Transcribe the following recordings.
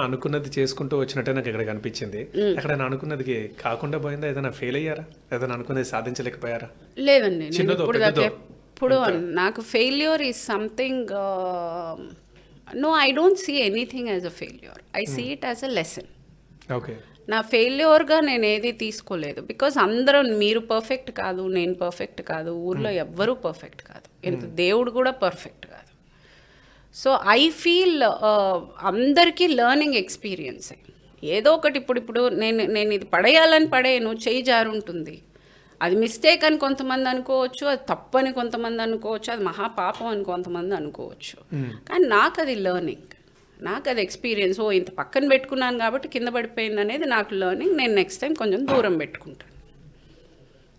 అనుకున్నది చేసుకుంటూ వచ్చినట్టే నాకు ఇక్కడ కనిపించింది. ఎక్కడైనా అనుకున్నది కాకుండా పోయిందా? ఏదైనా ఫెయిల్ అయ్యారా? ఏదైనా అనుకున్నది సాధించలేకపోయారా? లేదండి, నేను చిన్నదో ఇప్పుడు పెద్దదో ఎప్పుడు నాకు failure is something, no, I don't see anything as a failure. I see it as a lesson. Okay. నా ఫెయిల్యూర్గా నేను ఏది తీసుకోలేదు. బికాజ్ అందరూ మీరు పర్ఫెక్ట్ కాదు, నేను పర్ఫెక్ట్ కాదు, ఊర్లో ఎవ్వరూ పర్ఫెక్ట్ కాదు, దేవుడు కూడా పర్ఫెక్ట్ కాదు. సో ఐ ఫీల్ అందరికీ లెర్నింగ్ ఎక్స్పీరియన్సే. ఏదో ఒకటి ఇప్పుడు నేను ఇది పడేయాలని పడేయను, చేయి జారుంటుంది. అది మిస్టేక్ అని కొంతమంది అనుకోవచ్చు, అది తప్పు అని కొంతమంది అనుకోవచ్చు, అది మహాపాపం అని కొంతమంది అనుకోవచ్చు. కానీ నాకు అది లెర్నింగ్, నాకు అది ఎక్స్పీరియన్స్. ఓ ఇంత పక్కన పెట్టుకున్నాను కాబట్టి కింద పడిపోయింది అనేది నాకు లెర్నింగ్. నేను నెక్స్ట్ టైం కొంచెం దూరం పెట్టుకుంటాను,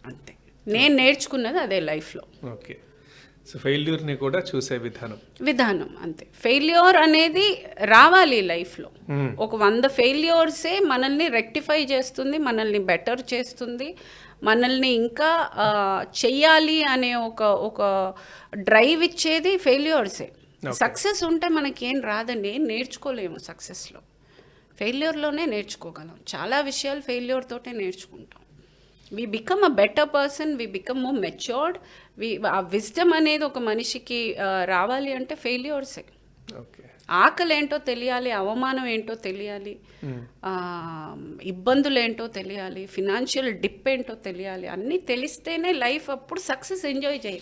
అంతే. నేను నేర్చుకున్నది అదే లైఫ్లో. ఓకే. సో ఫెయిల్యూర్ని కూడా చూసే విధానం అంతే. ఫెయిల్యూర్ అనేది రావాలి లైఫ్లో. ఒక 100 ఫెయిల్యూర్సే మనల్ని రెక్టిఫై చేస్తుంది, మనల్ని బెటర్ చేస్తుంది, మనల్ని ఇంకా చెయ్యాలి అనే ఒక డ్రైవ్ ఇచ్చేది ఫెయిల్యూర్సే. సక్సెస్ ఉంటే మనకేం రాదండి, ఏం నేర్చుకోలేము సక్సెస్లో. ఫెయిల్యూర్లోనే నేర్చుకోగలం చాలా విషయాలు, ఫెయిల్యూర్ తోటే నేర్చుకుంటాం. We become a better person, we become more matured. ఆ విజ్డమ్ అనేది ఒక మనిషికి రావాలి అంటే ఫెయిల్యూర్సే. ఓకే. ఆకలి ఏంటో తెలియాలి, అవమానం ఏంటో తెలియాలి, ఇబ్బందులు ఏంటో తెలియాలి, ఫినాన్షియల్ డిప్ ఏంటో తెలియాలి. అన్నీ తెలిస్తేనే లైఫ్ అప్పుడు సక్సెస్ ఎంజాయ్ చేయాలి.